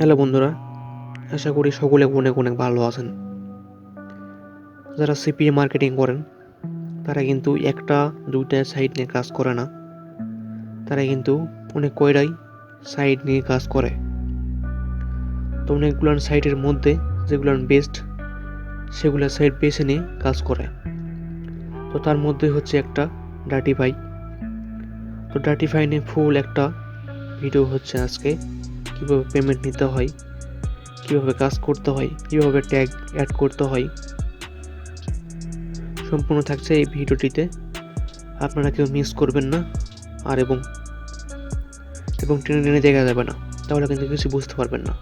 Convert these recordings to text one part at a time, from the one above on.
Hello বন্ধুরা, আশা করি সকলে অনেক অনেক ভালো আছেন। যারা সিপিএ মার্কেটিং করেন তারা কিন্তু একটা দুইটা সাইট নিয়ে কাজ করে না, তারা কিন্তু অনেক কয়টাই সাইট নিয়ে কাজ করে। তো অনেকগুলো সাইটের মধ্যে যেগুলো বেস্ট সেগুলো সাইট বেছে নিয়ে কাজ করে। তো তার মধ্যে হচ্ছে একটা ডাটিফাই। তো ডাটিফাই নিয়ে ফুল একটা ভিডিও হচ্ছে আজকে, কীভাবে পেমেন্ট নিতে হয়, কীভাবে কাজ করতে হয়, কীভাবে ট্যাগ অ্যাড করতে হয়, সম্পূর্ণ থাকছে এই ভিডিওটিতে। আপনারা কেউ মিস করবেন না, আর এবং টেনে টেনে দেখা যাবে না, তাহলে কিন্তু কিছু বুঝতে পারবেন না।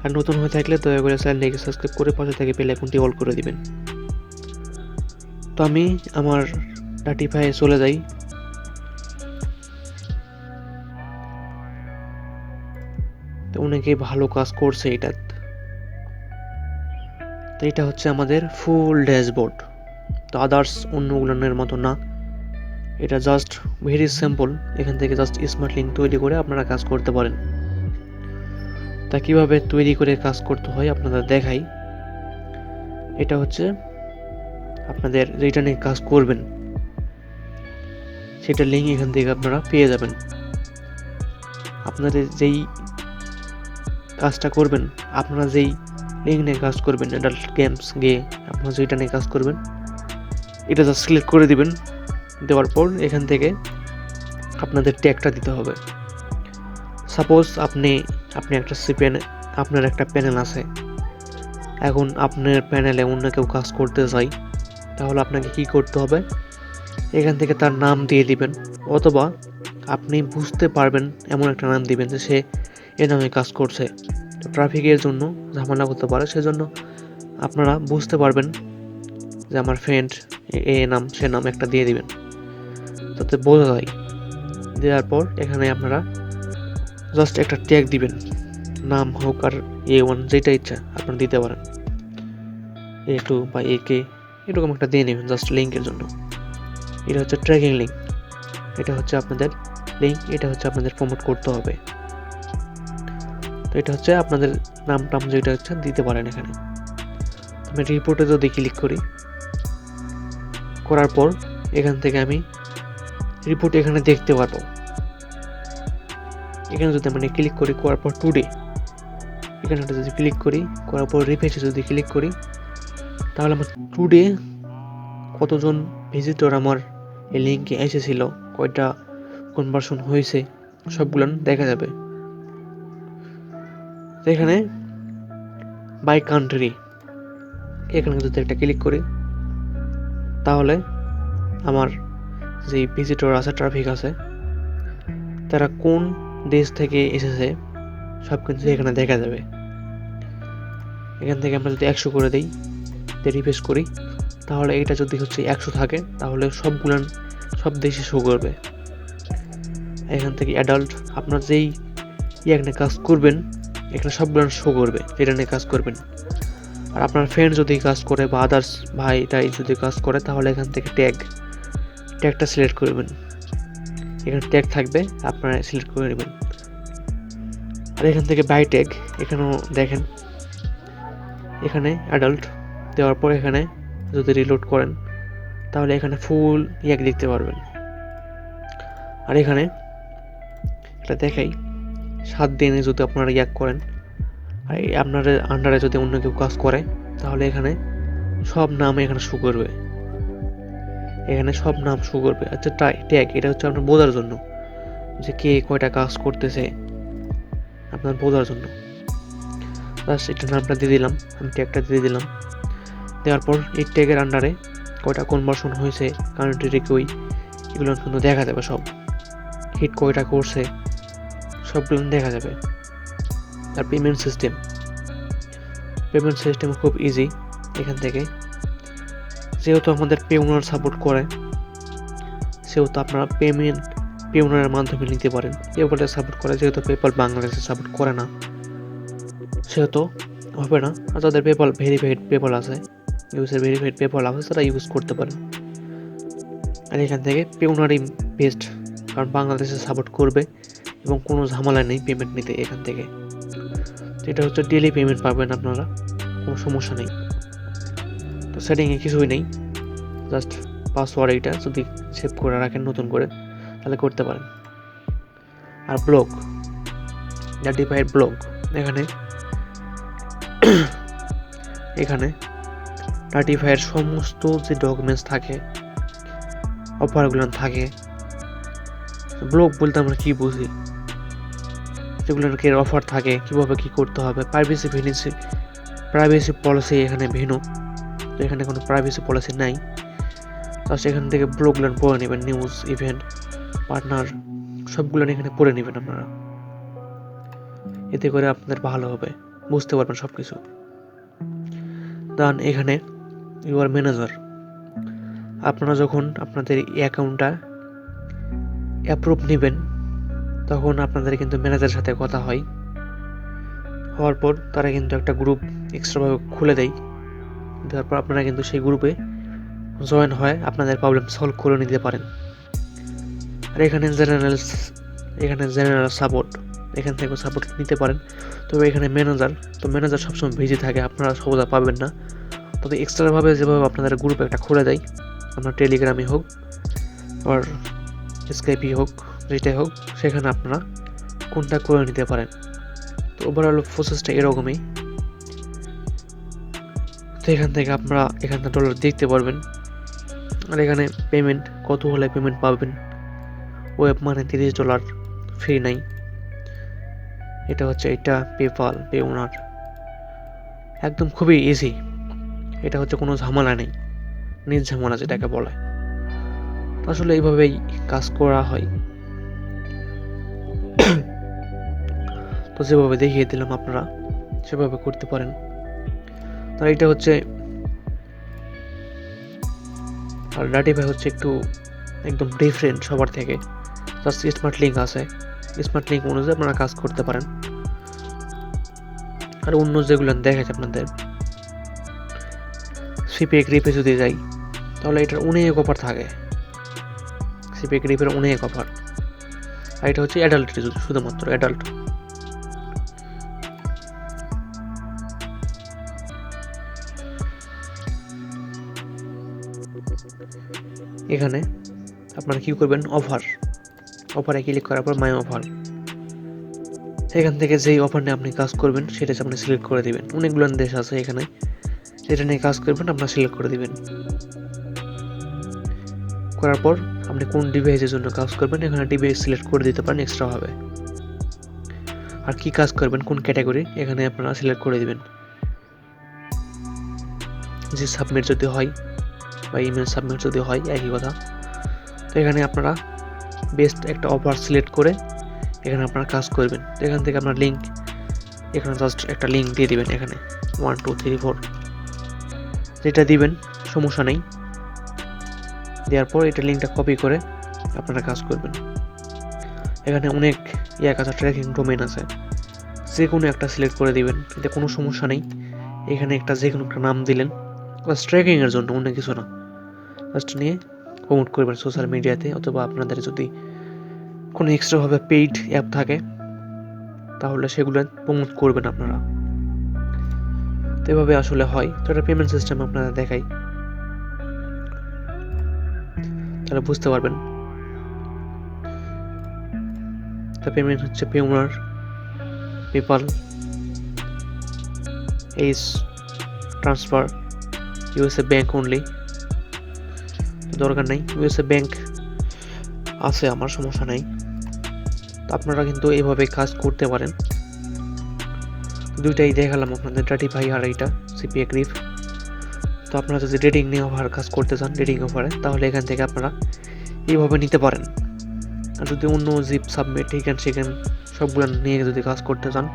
আর নতুন হয়ে থাকলে দয়া করে চ্যানেলটিকে সাবস্ক্রাইব করে পাশে থেকে বেল আইকনটি অল করে দিবেন। তো আমি আমার ডাটিফাইয়ে চলে যাই। তো অনেকেই ভালো কাজ করছে এটা। তো এটা হচ্ছে আমাদের ফুল ড্যাশবোর্ড। তো আদার্স অন্যগুলোর মতো না, এটা জাস্ট ভেরি সিম্পল। এখান থেকে জাস্ট স্মার্ট লিঙ্ক তৈরি করে আপনারা কাজ করতে পারেন। তা কীভাবে তৈরি করে কাজ করতে হয় আপনাদের দেখাই। এটা হচ্ছে আপনাদের যেটা নিয়ে কাজ করবেন সেটা লিঙ্ক এখান থেকে আপনারা পেয়ে যাবেন। আপনাদের যেই কাজটা করবেন, আপনারা যেই লিঙ্ক নিয়ে কাজ করবেন, অ্যাডাল্ট গেমস আপনারা যেটা নিয়ে কাজ করবেন এটা জাস্ট সিলেক্ট করে দিবেন। দেওয়ার পর এখান থেকে আপনাদের ট্যাগটা দিতে হবে। সাপোজ আপনি একটা সিপিএন, আপনার একটা প্যানেল আছে, এখন আপনার প্যানেলে অন্য কেউ কাজ করতে চাই, তাহলে আপনাকে কি করতে হবে, এখান থেকে তার নাম দিয়ে দিবেন, অথবা আপনি বুঝতে পারবেন এমন একটা নাম দিবেন যে সে এ নামে কাজ করছে। তো ট্রাফিকের জন্য ঝামেলা করতে পারে, সেজন্য আপনারা বুঝতে পারবেন যে আমার ফ্রেন্ড এ নাম সে নাম একটা দিয়ে দিবেন, তাতে বোঝা যায়। দেওয়ার পর এখানে আপনারা জাস্ট একটা ট্যাগ দিবেন, নাম হোক আর A1 যেটা ইচ্ছা আপনারা দিতে পারেন, A2 বা AK এরকম একটা দিয়ে নেবেন জাস্ট লিঙ্কের জন্য। এটা হচ্ছে ট্র্যাকিং লিঙ্ক, এটা হচ্ছে আপনাদের লিঙ্ক, এটা হচ্ছে আপনাদের প্রমোট করতে হবে। তো এটা হচ্ছে আপনাদের নাম টাম যেটা হচ্ছে দিতে পারেন। এখানে আমি রিপোর্টে যদি ক্লিক করার পর এখান থেকে আমি রিপোর্ট এখানে দেখতে পারবো। এখানে যদি আমি ক্লিক করার পর টুডে এখানে যদি ক্লিক করার পর রিফ্রেশে যদি ক্লিক করি, তাহলে আমার টুডে কতজন ভিজিটর আমার এই লিঙ্কে এসেছিল, কয়টা কনভার্সন হয়েছে, সবগুলো দেখা যাবে। এখানে বাই কান্ট্রি এখানে যদি একটা ক্লিক করি, তাহলে আমার যে ভিজিটর আছে, ট্রাফিক আছে, তারা কোন দেশ থেকে এসেছে সব কিছু এখানে দেখা যাবে। এখান থেকে আমরা যদি 100 করে দিই, রিফ্রেশ করি, তাহলে এটা যদি হচ্ছে 100 থাকে তাহলে সব দেশে শো করবে। এখান থেকে অ্যাডাল্ট আপনার যেই এখানে কাজ করবেন এখানে সবগুলো শো করবে যেটা নিয়ে কাজ করবেন। আর আপনার ফ্রেন্ড যদি কাজ করে বা আদার্স ভাইটাই যদি কাজ করে, তাহলে এখান থেকে ট্যাগটা সিলেক্ট করবেন। এখানে ট্যাগ থাকবে, আপনারা সিলেক্ট করে নেবেন। আর এখান থেকে বাই ট্যাগ এখানেও দেখেন, এখানে অ্যাডাল্ট দেওয়ার পর এখানে যদি রিলোড করেন তাহলে এখানে ফুল দেখতে পারবেন। আর এখানে এটা দেখাই 7 দিনে যদি আপনারা করেন, আর আপনার আন্ডারে যদি অন্য কেউ কাজ করে, তাহলে এখানে সব নাম এখানে শো করবে। এখানে সব নাম শো করবে। আচ্ছা, ট্যাগ এটা হচ্ছে আপনার বোঝার জন্য যে কে কয়টা কাজ করতেছে, আপনার বোঝার জন্য। বাস এটা নামটা দিয়ে দিলাম, আমি ট্যাগটা দিয়ে দিলাম। দেওয়ার পর এই ট্যাগের আন্ডারে কয়টা কনভার্সন হয়েছে, কান্ট্রি কই, এগুলো কিন্তু দেখা যাবে। সব হিট কয়টা করছে সবগুলো দেখা যাবে। আর পেমেন্ট সিস্টেম খুব ইজি। এখান থেকে যেহেতু আমাদের পেওনার সাপোর্ট করে, সেহেতু আপনারা পেওনারের মাধ্যমে নিতে পারেন। পেপালের সাপোর্ট করে, যেহেতু পেপাল বাংলাদেশে সাপোর্ট করে না, সেহেতু হবে না। আর যাদের ভেরিফাইড পেপাল আছে, ভেরিফাইড পেপাল আছে, তারা ইউজ করতে পারেন। আর এখান থেকে পেওনারই বেস্ট, কারণ বাংলাদেশে সাপোর্ট করবে এবং কোনো ঝামেলা নেই পেমেন্ট নিতে এখান থেকে। তো এটা হচ্ছে ডেইলি পেমেন্ট পাবেন আপনারা, কোনো সমস্যা নেই। তো সেটিংয়ে কিছুই নেই, জাস্ট পাসওয়ার্ড এইটা যদি সেভ করে রাখেন নতুন করে তাহলে করতে পারেন। আর ব্লগ, ডাটিফাইয়ের ব্লগ, এখানে ডাটিফাইয়ের সমস্ত যে ডকুমেন্টস থাকে, অফারগুলো থাকে, ব্লগ বলতে আমরা কি বুঝি, যেগুলোর অফার থাকে, কীভাবে কী করতে হবে, প্রাইভেসি পলিসি এখানে ভিন্ন। তো এখানে কোনো প্রাইভেসি পলিসি নাই, জাস্ট এখান থেকে ব্লগগুলো পড়ে নেবেন, নিউজ, ইভেন্ট, পার্টনার সবগুলো এখানে পড়ে নেবেন আপনারা। এতে করে আপনাদের ভালো হবে, বুঝতে পারবেন সব কিছু। দেন এখানে ইউর ম্যানেজার, আপনারা যখন আপনাদের অ্যাকাউন্টটা অ্যাপ্রুভ নেবেন তখন আপনাদের কিন্তু ম্যানেজারের সাথে কথা হয়, হওয়ার পর তারা কিন্তু একটা গ্রুপ এক্সট্রাভাবে খুলে দেয়, দেওয়ার পর আপনারা কিন্তু সেই গ্রুপে জয়েন হয় আপনাদের প্রবলেম সলভ করে নিতে পারেন। আর এখানে জেনারেল সাপোর্ট, এখান থেকে সাপোর্ট নিতে পারেন। তবে এখানে ম্যানেজার সবসময় বিজি থাকে, আপনারা সহজে পাবেন না। তবে এক্সট্রাভাবে যেভাবে আপনাদের গ্রুপে একটা খুলে দেয়, আপনার টেলিগ্রামে হোক আর স্কাইপি হোক, যেটাই হোক, সেখানে আপনারা কন্ট্যাক্ট করে নিতে পারেন। তো ওভারঅল প্রসেসটা এরকমই। তো এখান থেকে আপনারা এখানে ডলার দেখতে পারবেন। আর এখানে পেমেন্ট কত হলে পেমেন্ট পাবেন, ওয়েব মানে $30 ফ্রি নাই। এটা হচ্ছে পেপাল, পে ওনার, একদম খুবই ইজি। এটা হচ্ছে কোনো ঝামেলা নেই, নিজ ঝামেলা যেটাকে বলে। আসলে এইভাবেই কাজ করা হয়। তো যেভাবে দেখিয়ে দিলাম আপনারা সেভাবে করতে পারেন। আর এটা হচ্ছে, আর ডাটিফাই হচ্ছে একটু একদম ডিফারেন্ট সবার থেকে। জাস্ট স্মার্ট লিঙ্ক আছে, স্মার্ট লিঙ্ক অনুযায়ী আপনারা কাজ করতে পারেন। আর অন্য যেগুলো দেখাচ্ছে আপনাদের সিপিএ গ্রিপে যদি যাই তাহলে এটার অনেক অফার থাকে, সিপিএ গ্রিপের অনেক অফার। আর এটা হচ্ছে অ্যাডাল্ট, শুধুমাত্র অ্যাডাল্ট। এখানে আপনারা কি করবেন, অফারে ক্লিক করার পর মাই অফার, এখান থেকে যেই অফার নিয়ে আপনি কাজ করবেন সেটা আপনি সিলেক্ট করে দিবেন। অনেকগুলো দেশ আছে এখানে, যেটা নিয়ে কাজ করবেন আপনারা সিলেক্ট করে দিবেন। করার পর আপনি কোন ডিভাইসের জন্য কাজ করবেন এখানে ডিভাইস সিলেক্ট করে দিতে পারেন এক্সট্রাভাবে। আর কি কাজ করবেন, কোন ক্যাটাগরি, এখানে আপনারা সিলেক্ট করে দিবেন। যে সাবমিট যদি হয় বা ইমেল সাবমিট যদি হয় একই কথা। তো এখানে আপনারা বেস্ট একটা অফার সিলেক্ট করে এখানে আপনারা কাজ করবেন। তো এখান থেকে আপনার লিঙ্ক, এখানে জাস্ট একটা লিঙ্ক দিয়ে দিবেন, এখানে 1 2 3 4 যেটা দিবেন সমস্যা নেই। দেওয়ার পর এটা লিঙ্কটা কপি করে আপনারা কাজ করবেন। এখানে অনেক আছে, ট্র্যাকিং ডোমেন আছে, যে কোনো একটা সিলেক্ট করে দিবেন, এতে কোনো সমস্যা নেই। এখানে যে কোনো একটা নাম দিলেন, বাস ট্র্যাকিংয়ের জন্য, অন্য কিছু না। জাস্ট নিয়ে প্রমোট করবেন সোশ্যাল মিডিয়াতে, অথবা আপনাদের যদি কোনো এক্সট্রাভাবে পেইড অ্যাপ থাকে তাহলে সেগুলো প্রমোট করবেন আপনারা। তো এভাবে আসলে হয়। তো এটা পেমেন্ট সিস্টেম আপনারা দেখাই, তাহলে বুঝতে পারবেন। তো পেমেন্ট হচ্ছে পে ওনার, পেপাল, এইস ট্রান্সফার, ইউএসএ ব্যাংক অনলি, দরকার নাই। ইউএসএ ব্যাংক আছে আমার, সমস্যা নাই। তো আপনারা কিন্তু এইভাবে কাজ করতে পারেন। দুইটাই দেখালাম আপনাদের, ডাটিফাই আর এইটা সিপিএ গ্রিপ। তো আপনারা যদি রেটিং নিয়ে অফার কাজ করতে চান, রেটিং অফারে, তাহলে এখান থেকে আপনারা এইভাবে নিতে পারেন। আর যদি অন্য জিপ সাবমিট সেখান সবগুলো নিয়ে যদি কাজ করতে চান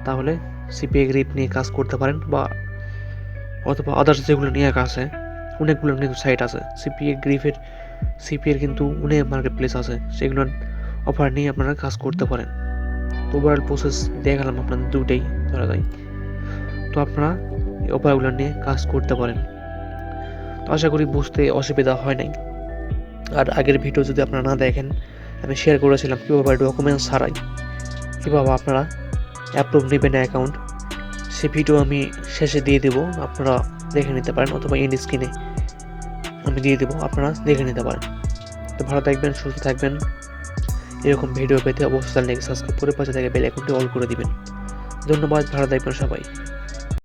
তাহলে সিপিএ গ্রিপ নিয়ে কাজ করতে পারেন, বা অথবা আদার্স যেগুলো নিয়ে আছে, অনেকগুলো কিন্তু সাইট আছে সিপিএর কিন্তু অনেক মার্কেট প্লেস আছে, সেগুলো অফার নিয়ে আপনারা কাজ করতে পারেন। ওভারঅল প্রসেস দেখালাম আপনাদের, দুটেই ধরা যায়। তো আপনারা এই অফারগুলো নিয়ে কাজ করতে পারেন। তো আশা করি বুঝতে অসুবিধা হয় নাই। আর আগের ভিডিও যদি আপনারা না দেখেন, আমি শেয়ার করেছিলাম কীভাবে ডকুমেন্টস ছাড়াই কীভাবে আপনারা অ্যাপ্রুভ নেবে না অ্যাকাউন্ট, সে ভিডিও আমি শেষে দিয়ে দেবো, আপনারা দেখে নিতে পারেন, অথবা এন্ড স্ক্রিনে আমি দিয়ে দেবো, আপনারা দেখে নিতে পারেন। তো ভালো থাকবেন, সুস্থ থাকবেন। এরকম ভিডিও পেতে অবশ্যই চ্যানেলটিকে সাবস্ক্রাইব করে পাশে থেকে বেল আইকনটি অল করে দিবেন। ধন্যবাদ, ভালো থাকবেন সবাই।